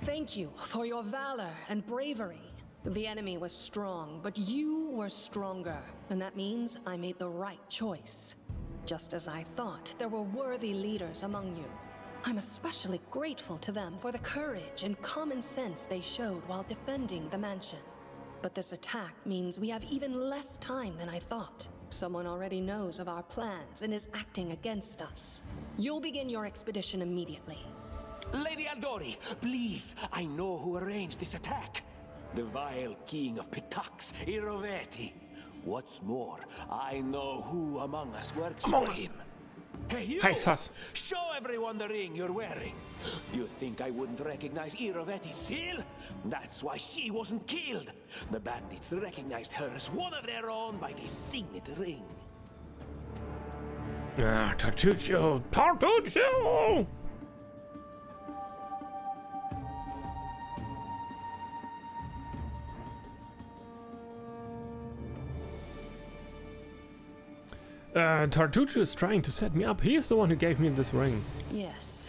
Thank you for your valor and bravery. The enemy was strong, but you were stronger, and that means I made the right choice. Just as I thought, there were worthy leaders among you. I'm especially grateful to them for the courage and common sense they showed while defending the mansion. But this attack means we have even less time than I thought. Someone already knows of our plans and is acting against us. You'll begin your expedition immediately. Lady Aldori, please, I know who arranged this attack. The vile king of Pitax, Iroveti. What's more, I know who among us works for him. Hey, you! Hi, Sus. Show everyone the ring you're wearing. You think I wouldn't recognize Iroveti's seal? That's why she wasn't killed. The bandits recognized her as one of their own by this signet ring. Ah, Tartuccio! Tartuccio! Tartuccio is trying to set me up. He's the one who gave me this ring. Yes.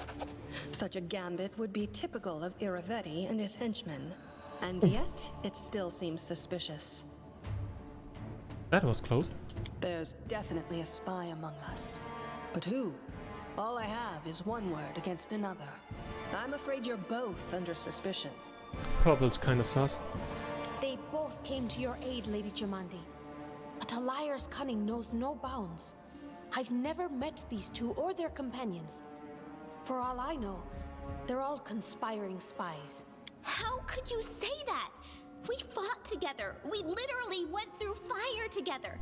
Such a gambit would be typical of Iroveti and his henchmen. And yet, it still seems suspicious. That was close. There's definitely a spy among us. But who? All I have is one word against another. I'm afraid you're both under suspicion. Purple's kind of sus. They both came to your aid, Lady Jamandi. But a liar's cunning knows no bounds. I've never met these two or their companions. For all I know, they're all conspiring spies. How could you say that? We fought together. We literally went through fire together.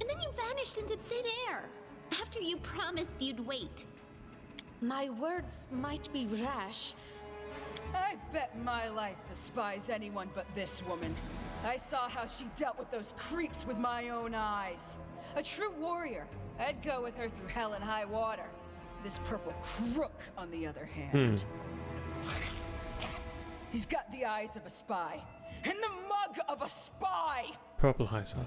And then you vanished into thin air. After you promised you'd wait. My words might be rash. I bet my life despises anyone but this woman. I saw how she dealt with those creeps with my own eyes. A true warrior. I'd go with her through hell and high water. This purple crook, on the other hand. He's got the eyes of a spy. And the mug of a spy! Purple high sus.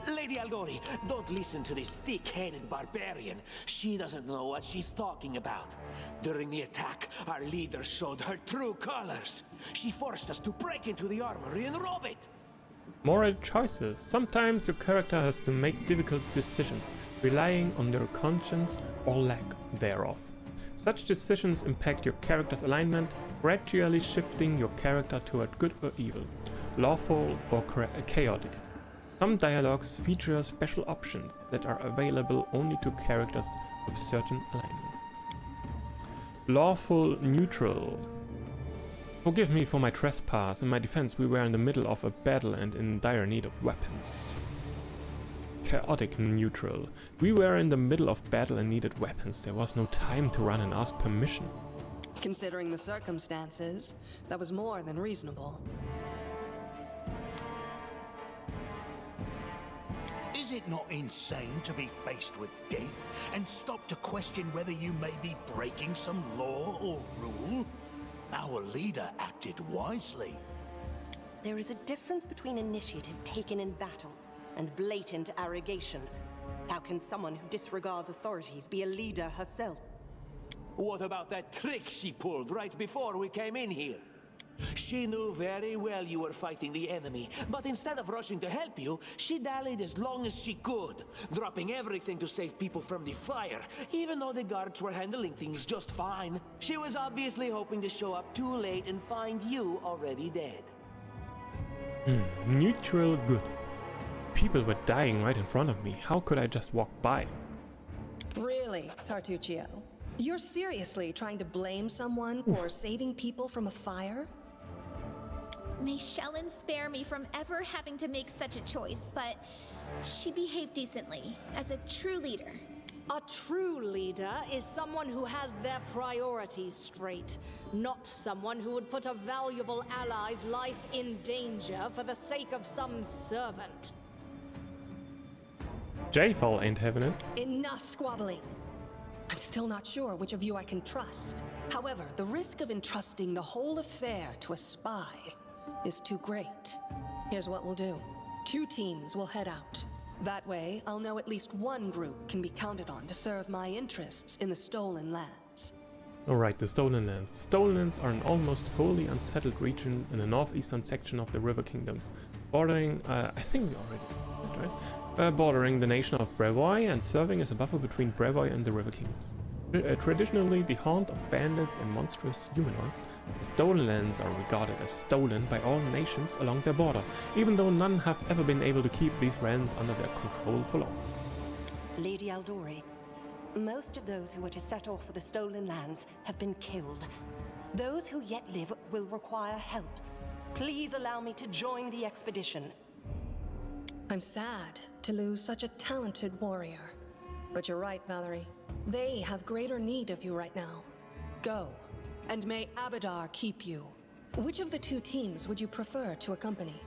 Lady Aldori, don't listen to this thick-headed barbarian. She doesn't know what she's talking about. During the attack, our leader showed her true colors. She forced us to break into the armory and rob it. Moral choices. Sometimes your character has to make difficult decisions, relying on their conscience or lack thereof. Such decisions impact your character's alignment, gradually shifting your character toward good or evil, lawful or chaotic. Some dialogues feature special options that are available only to characters with certain alignments. Lawful neutral. Forgive me for my trespass. In my defense, we were in the middle of a battle and in dire need of weapons. Chaotic neutral. We were in the middle of battle and needed weapons. There was no time to run and ask permission. Considering the circumstances, that was more than reasonable. Is it not insane to be faced with death and stop to question whether you may be breaking some law or rule? Our leader acted wisely. There is a difference between initiative taken in battle and blatant arrogation. How can someone who disregards authorities be a leader herself? What about that trick she pulled right before we came in here? She knew very well you were fighting the enemy, but instead of rushing to help you, she dallied as long as she could, dropping everything to save people from the fire, even though the guards were handling things just fine. She was obviously hoping to show up too late and find you already dead. Neutral good. People were dying right in front of me. How could I just walk by? Really, Tartuccio? You're seriously trying to blame someone for saving people from a fire? May Shellen spare me from ever having to make such a choice, but she behaved decently, as a true leader. A true leader is someone who has their priorities straight, not someone who would put a valuable ally's life in danger for the sake of some servant. J-Fall ain't having it. Enough squabbling. I'm still not sure which of you I can trust. However, the risk of entrusting the whole affair to a spy is too great. Here's what we'll do. 2 teams will head out. That way, I'll know at least one group can be counted on to serve my interests in the stolen lands. Alright, the Stolen Lands. Stolen Lands are an almost wholly unsettled region in the northeastern section of the River Kingdoms, bordering, I think we already did that, right? Bordering the nation of Brevoy and serving as a buffer between Brevoy and the River Kingdoms. Traditionally the haunt of bandits and monstrous humanoids, the Stolen Lands are regarded as stolen by all nations along their border, even though none have ever been able to keep these realms under their control for long. Lady Aldori, most of those who were to set off for the Stolen Lands have been killed. Those who yet live will require help. Please allow me to join the expedition. I'm sad to lose such a talented warrior. But you're right, Valerie. They have greater need of you right now. Go, and may Abadar keep you. Which of the two teams would you prefer to accompany?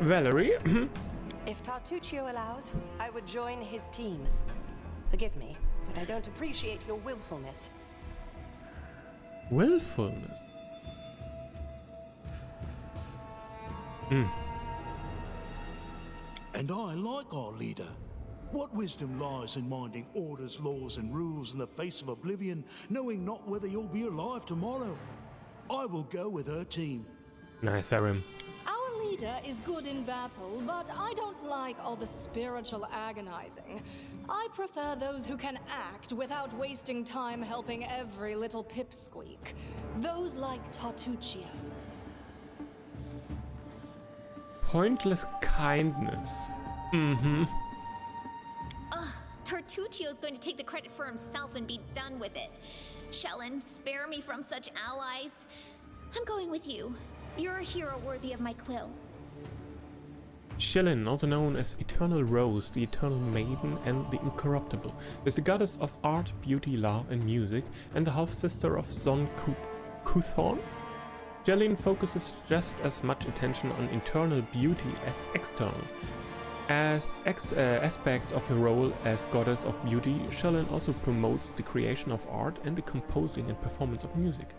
Valerie? If Tartuccio allows, I would join his team. Forgive me, but I don't appreciate your willfulness. Willfulness? And I like our leader. What wisdom lies in minding orders, laws, and rules in the face of oblivion, knowing not whether you'll be alive tomorrow? I will go with her team. Nice, Arim. Our leader is good in battle, but I don't like all the spiritual agonizing. I prefer those who can act without wasting time helping every little pipsqueak. Those like Tartuccio. Pointless kindness. Tartuccio's going to take the credit for himself and be done with it. Shellen, spare me from such allies. I'm going with you. You're a hero worthy of my quill. Shellen, also known as Eternal Rose, the Eternal Maiden, and the Incorruptible, is the goddess of art, beauty, love, and music, and the half-sister of Zon Kuthorn. Shellen focuses just as much attention on internal beauty as external. As aspects of her role as goddess of beauty, Shellen also promotes the creation of art and the composing and performance of music.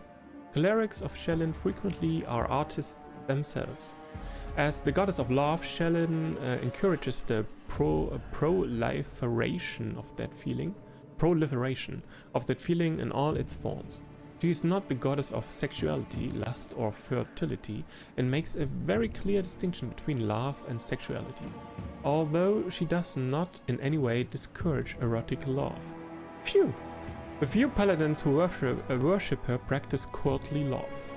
Clerics of Shellen frequently are artists themselves. As the goddess of love, Shellen encourages the proliferation of that feeling in all its forms. She is not the goddess of sexuality, lust, or fertility, and makes a very clear distinction between love and sexuality, although she does not in any way discourage erotic love. Phew! The few paladins who worship her practice courtly love.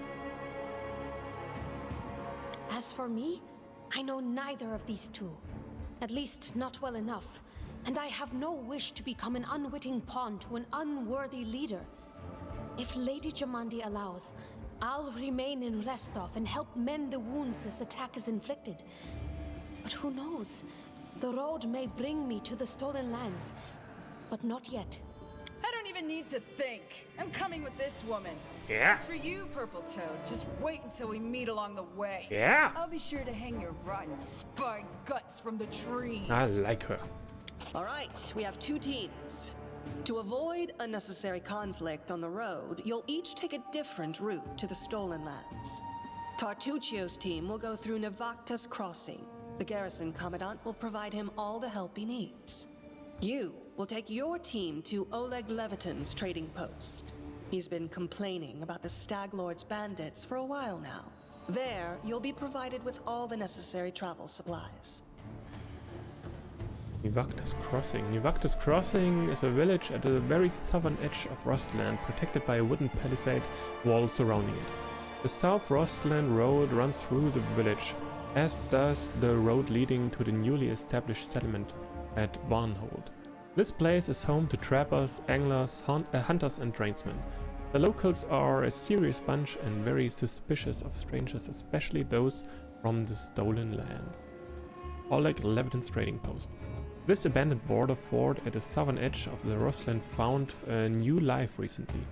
As for me, I know neither of these two. At least not well enough. And I have no wish to become an unwitting pawn to an unworthy leader. If Lady Jamandi allows, I'll remain in Restov and help mend the wounds this attack has inflicted. But who knows? The road may bring me to the Stolen Lands, but not yet. I don't even need to think. I'm coming with this woman. Yeah. As for you, Purple Toad, just wait until we meet along the way. Yeah. I'll be sure to hang your rotten spine guts from the trees. I like her. All right, we have two teams. To avoid unnecessary conflict on the road, you'll each take a different route to the Stolen Lands. Tartuccio's team will go through Navakta's Crossing. The garrison commandant will provide him all the help he needs. You will take your team to Oleg Leviton's trading post. He's been complaining about the Stag Lord's bandits for a while now. There, you'll be provided with all the necessary travel supplies. Nivakta's Crossing. Nivakta's Crossing is a village at the very southern edge of Rustland, protected by a wooden palisade wall surrounding it. The South Rustland Road runs through the village, as does the road leading to the newly established settlement at Varnhold. This place is home to trappers, anglers, hunters and tradesmen. The locals are a serious bunch and very suspicious of strangers, especially those from the Stolen Lands. Oleg Leviton's trading post. This abandoned border fort at the southern edge of the Rustland found a new life recently.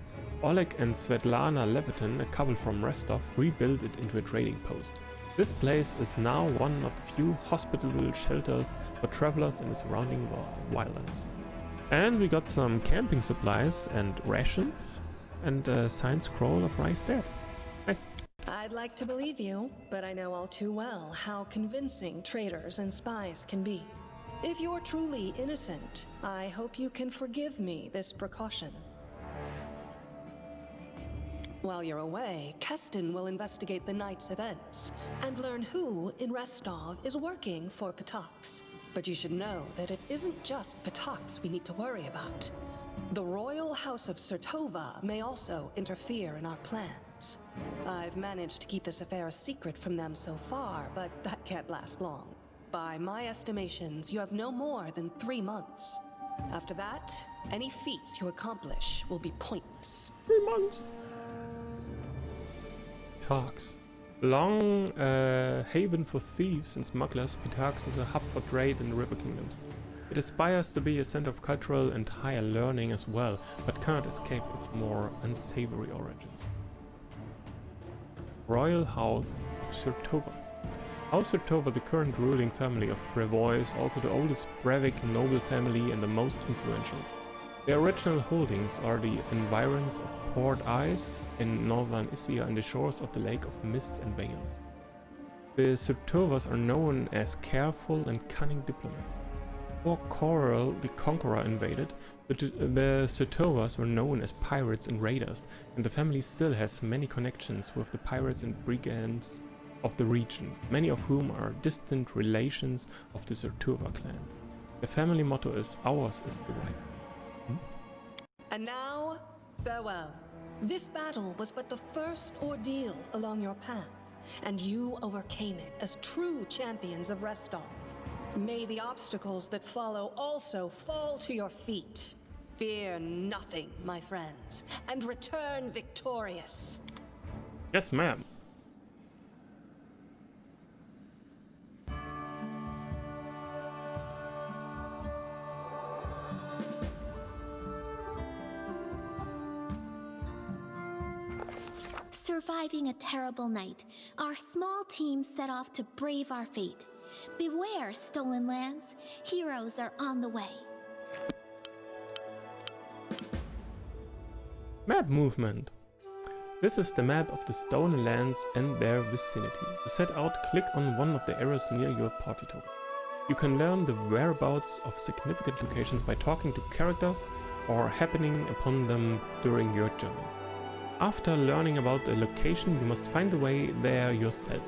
Oleg and Svetlana Leviton, a couple from Rostov, rebuilt it into a trading post. This place is now one of the few hospitable shelters for travelers in the surrounding wildlands. And we got some camping supplies and rations and a signed scroll of Rice Dead. Nice. I'd like to believe you, but I know all too well how convincing traitors and spies can be. If you're truly innocent, I hope you can forgive me this precaution. While you're away, Keston will investigate the night's events and learn who in Restov is working for Patax. But you should know that it isn't just Patax we need to worry about. The royal house of Sertova may also interfere in our plans. I've managed to keep this affair a secret from them so far, but that can't last long. By my estimations, you have no more than 3 months. After that, any feats you accomplish will be pointless. 3 months. Pitax. Long haven for thieves and smugglers, Pitax is a hub for trade in the River Kingdoms. It aspires to be a center of cultural and higher learning as well, but can't escape its more unsavory origins. Royal House of Sertova. House Sertova, the current ruling family of Brevoy, is also the oldest Brevik noble family and the most influential. Their original holdings are the environs of Port Ice in northern Isia and the shores of the Lake of Mists and Veils. The Sertovas are known as careful and cunning diplomats. Before Coral the Conqueror invaded, the Sertovas were known as pirates and raiders, and the family still has many connections with the pirates and brigands of the region, many of whom are distant relations of the Sertova clan. The family motto is "Ours is the right." And now, farewell. This battle was but the first ordeal along your path, and you overcame it as true champions of Restov. May the obstacles that follow also fall to your feet. Fear nothing, my friends, and return victorious. Yes, ma'am. Surviving a terrible night, our small team set off to brave our fate. Beware, stolen lands. Heroes are on the way. Map movement. This is the map of the stolen lands and their vicinity. To set out, click on one of the arrows near your party token. You can learn the whereabouts of significant locations by talking to characters or happening upon them during your journey. After learning about the location, you must find the way there yourself.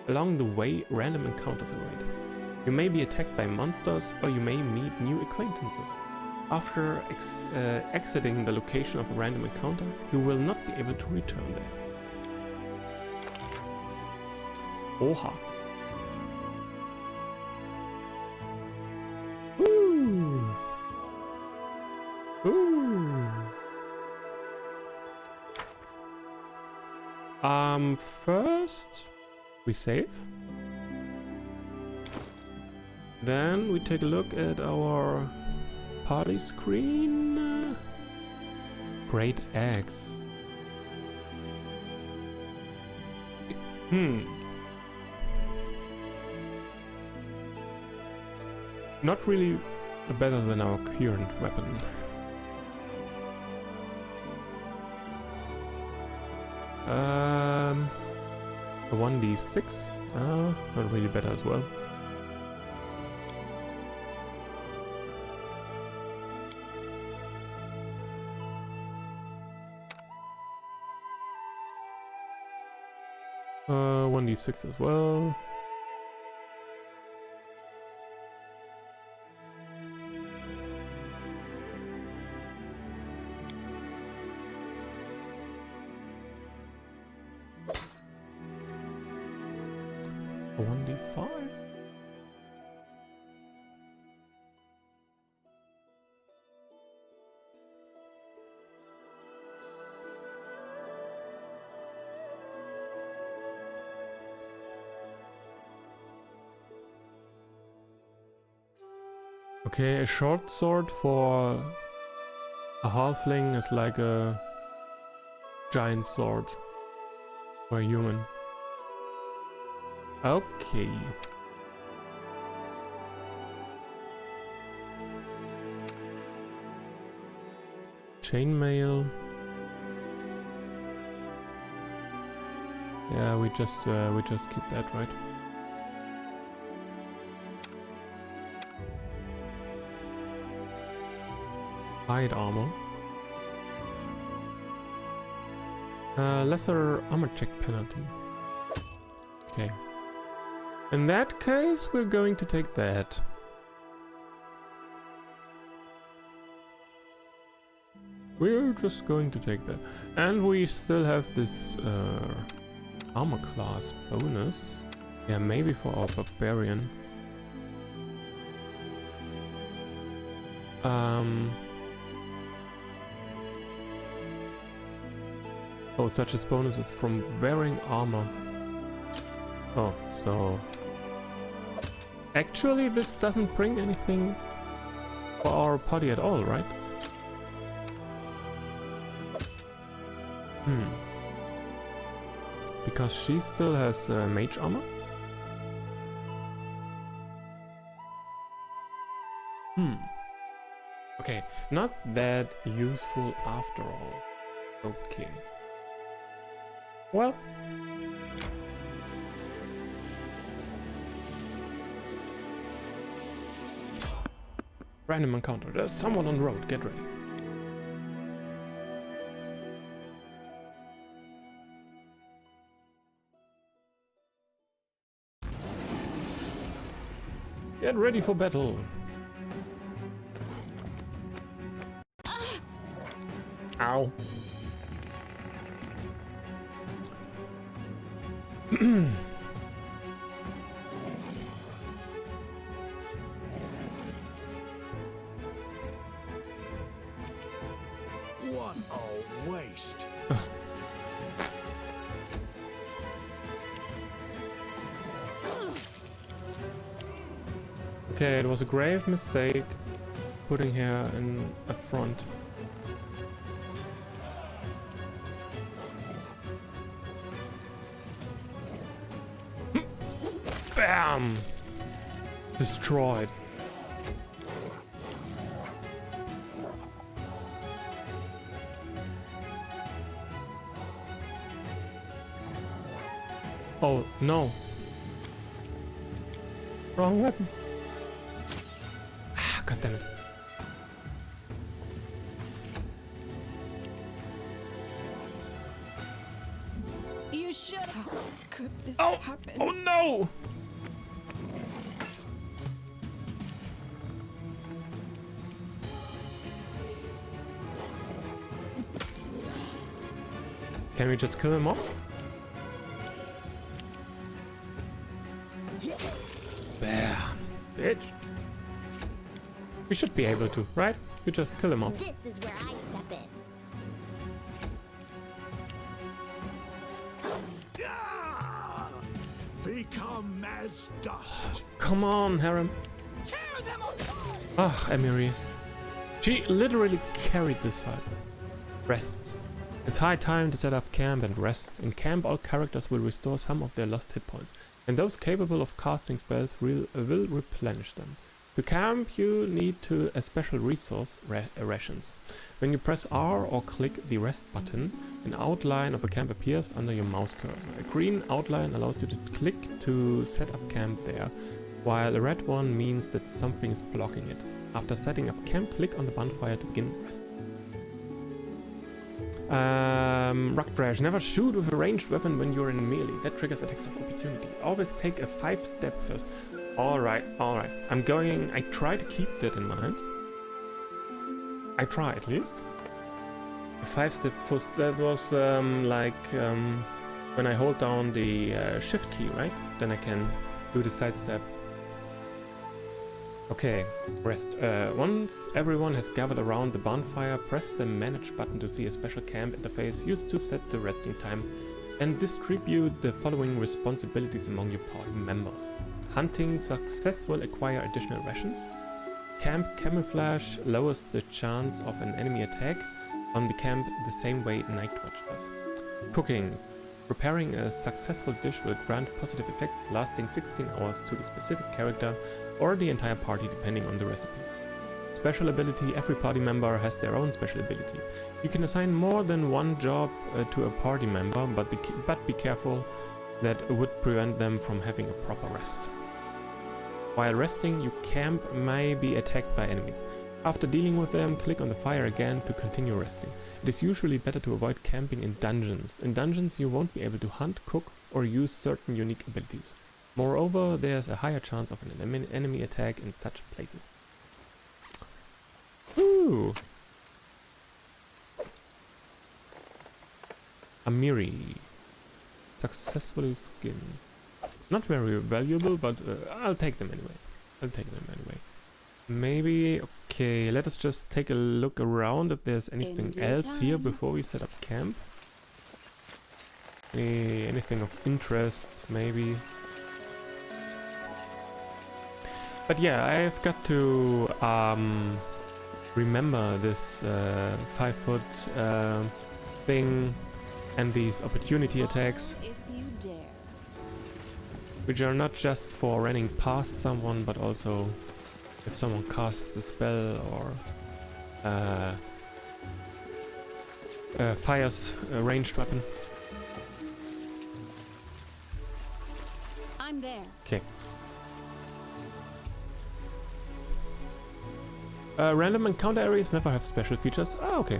Along the way, random encounters await. You may be attacked by monsters, or you may meet new acquaintances. After exiting the location of a random encounter, you will not be able to return there. Oha. Ooh. Ooh. First we save. Then we take a look at our party screen. Great axe. Not really better than our current weapon. A 1d6, not really better as well. Uh, 1d6 as well. A 1d5. Okay, a short sword for a halfling is like a giant sword for a human. Okay. Chainmail. Yeah, we just keep that, right? Hide armor. Lesser armor check penalty. Okay. In that case, we're going to take that. We're just going to take that. And we still have this armor class bonus. Yeah, maybe for our barbarian. Oh, such as bonuses from wearing armor. Oh, so... Actually, this doesn't bring anything for our party at all, right? Because she still has mage armor? Okay, not that useful after all. Okay. Well... Random encounter. There's someone on the road. Get ready. Get ready for battle. Ow. What a waste. Okay, it was a grave mistake putting her in up front. Bam! Destroyed. Oh, no. Wrong weapon. Ah, God damn it. You should. How could this Oh! happen? Oh no! Can we just kill him off? Bam! Bitch! We should be able to, right? We just kill him off. This is where I step in. Ah! Become as dust. Come on, Harem. Tear them apart! Ah, Emiri. She literally carried this fight. Rest. It's high time to set up camp and rest. In camp, all characters will restore some of their lost hit points, and those capable of casting spells will replenish them. To camp, you need a special resource, rations. When you press R or click the rest button, an outline of a camp appears under your mouse cursor. A green outline allows you to click to set up camp there, while a red one means that something is blocking it. After setting up camp, click on the bonfire to begin rest. Rock Brash. Never shoot with a ranged weapon when you're in melee. That triggers attacks of opportunity. Always take a 5-step first. Alright, alright. I try to keep that in mind. I try at least. A 5-step first, that was when I hold down the shift key, right? Then I can do the side step. Okay, rest. Once everyone has gathered around the bonfire, press the manage button to see a special camp interface used to set the resting time and distribute the following responsibilities among your party members. Hunting success will acquire additional rations. Camp camouflage lowers the chance of an enemy attack on the camp the same way Nightwatch does. Cooking. Preparing a successful dish will grant positive effects lasting 16 hours to the specific character or the entire party depending on the recipe. Special ability. Every party member has their own special ability. You can assign more than one job to a party member, but be careful. that would prevent them from having a proper rest. While resting, your camp may be attacked by enemies. After dealing with them, click on the fire again to continue resting. It is usually better to avoid camping in dungeons. In dungeons you won't be able to hunt, cook or use certain unique abilities. Moreover, there's a higher chance of an enemy attack in such places. Ooh! Amiri. Successfully skinned. Not very valuable, but I'll take them anyway. Maybe, okay, let us just take a look around if there's anything else here before we set up camp. Anything of interest, maybe. But yeah, I've got to remember this 5-foot thing and these opportunity attacks, which are not just for running past someone, but also if someone casts a spell or fires a ranged weapon. I'm there. Okay. Random encounter areas never have special features. Ah, okay.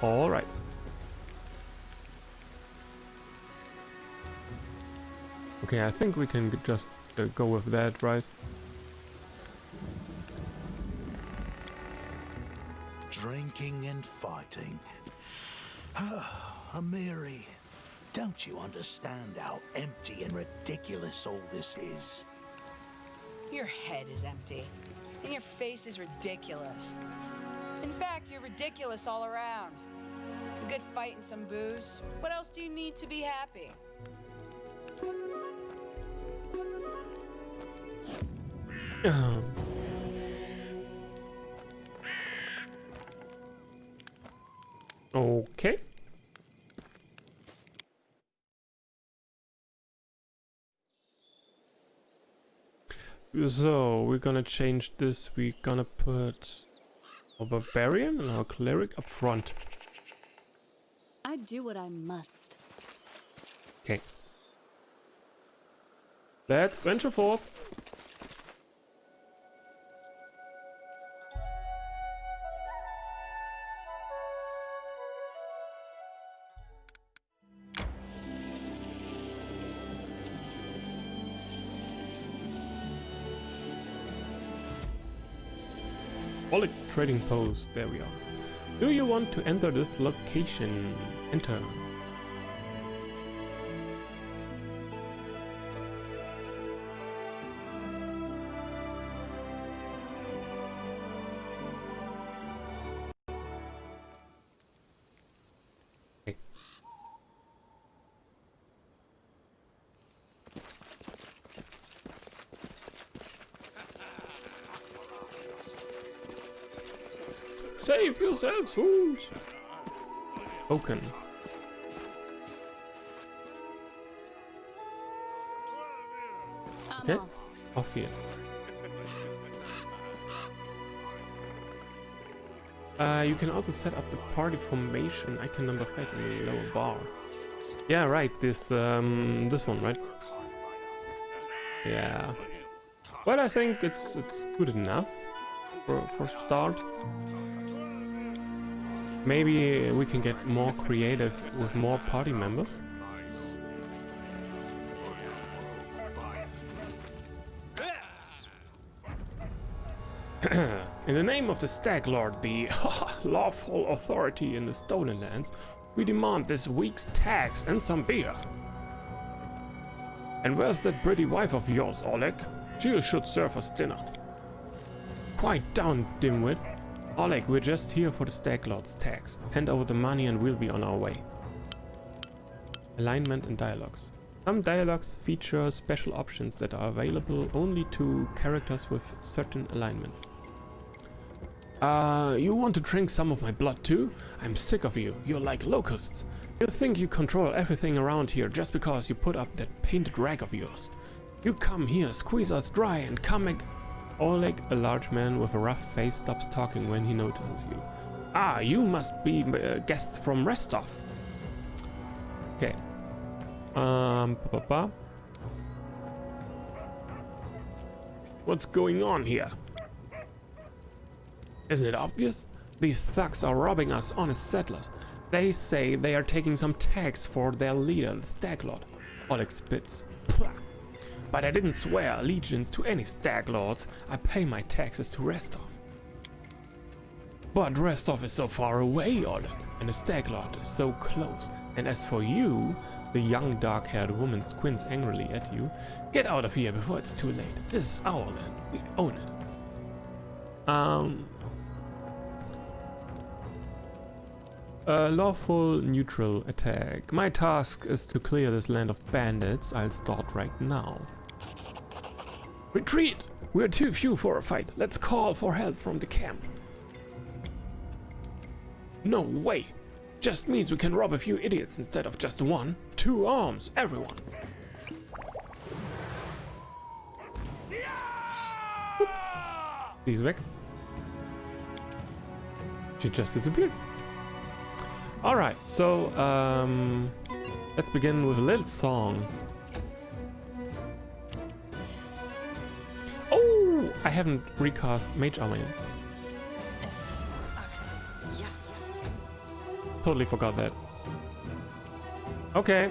All right. Okay, I think we can just go with that, right? Drinking and fighting. Amiri, don't you understand how empty and ridiculous all this is? Your head is empty, and your face is ridiculous. In fact, you're ridiculous all around. A good fight and some booze. What else do you need to be happy? Okay. So we're gonna change this. We're gonna put our barbarian and our cleric up front. I do what I must. Okay. Let's venture forth. Oleg trading post, there we are. Do you want to enter this location? Enter. Okay. Save yourselves, fools! Oaken. Okay, off he is. You can also set up the party formation, icon number 5 in the lower bar. Yeah, right, this one, right? Yeah. Well, I think it's good enough for start. Maybe we can get more creative with more party members. In the name of the Stag Lord, the lawful authority in the Stolen Lands, we demand this week's tax and some beer. And where's that pretty wife of yours, Oleg? She should serve us dinner. Quiet down, dimwit. Oleg, we're just here for the Stag Lord's tax. Hand over the money and we'll be on our way. Alignment and dialogues. Some dialogues feature special options that are available only to characters with certain alignments. You want to drink some of my blood too? I'm sick of you. You're like locusts. You think you control everything around here just because you put up that painted rag of yours. You come here, squeeze us dry and come Oleg, a large man with a rough face, stops talking when he notices you. Ah, you must be guests from Restov. Okay. What's going on here? Isn't it obvious? These thugs are robbing us honest settlers. They say they are taking some tax for their leader, the Staglord. Oleg spits. Pah. But I didn't swear allegiance to any Staglords. I pay my taxes to Restov. But Restov is so far away, Oleg, and the Staglord is so close. And as for you, the young dark-haired woman squints angrily at you. Get out of here before it's too late. This is our land. We own it. Lawful neutral attack. My task is to clear this land of bandits. I'll start right now. Retreat! We're too few for a fight. Let's call for help from the camp. No way! Just means we can rob a few idiots instead of just one. 2 arms, everyone! Whoop. He's back. She just disappeared. Alright, so let's begin with a little song. Oh! I haven't recast Mage Armor yet. Totally forgot that. Okay.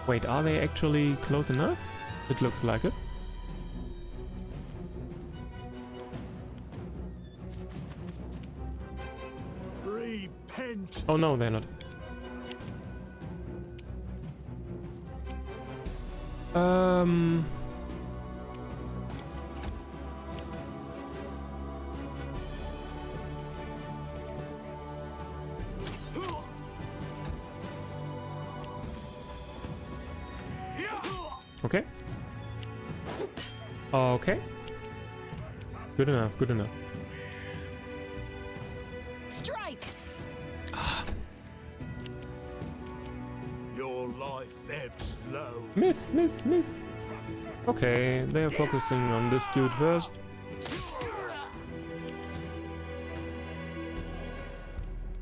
Wait, are they actually close enough? It looks like it. Repent. Oh no, they're not. Okay. Okay. Good enough, good enough. Strike! Your life ebbs low. Miss, miss, miss. Okay, they are focusing on this dude first.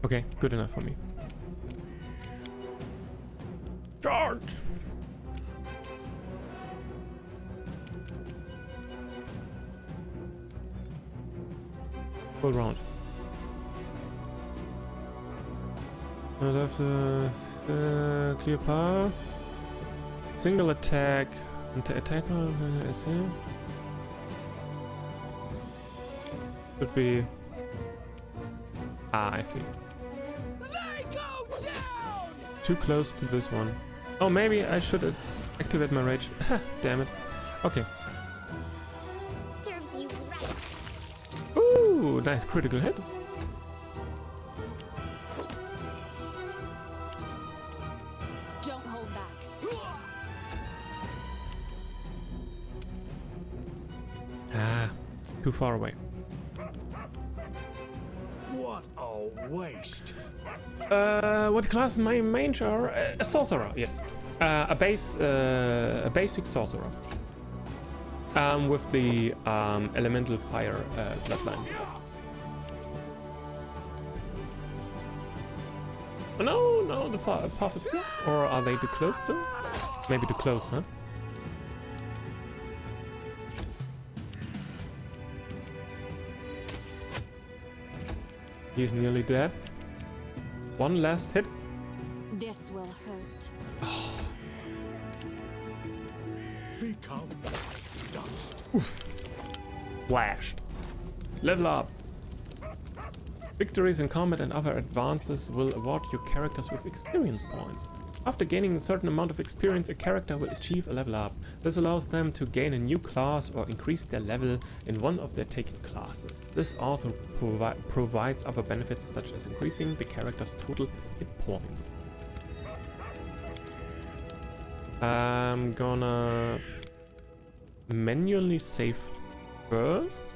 Okay, good enough for me. Charge! Full round. I'd have to clear path. Single attack. Attacker. Could be. Ah, I see. They go down! Too close to this one. Oh, maybe I should activate my rage. Damn it. Okay. Serves you right. Ooh, nice critical hit. Don't hold back. Ah, too far away. What a waste. What class is my mage are? A sorcerer, yes. A basic sorcerer. With the elemental fire bloodline. Oh, no, the path is blocked. Or are they too close to? Maybe too close, huh? He's nearly dead. One last hit. This will hurt. Become dust. Flashed. Level up. Victories in combat and other advances will award your characters with experience points. After gaining a certain amount of experience, a character will achieve a level up. This allows them to gain a new class or increase their level in one of their taken classes. This also provides other benefits such as increasing the character's total hit points. I'm gonna manually save first.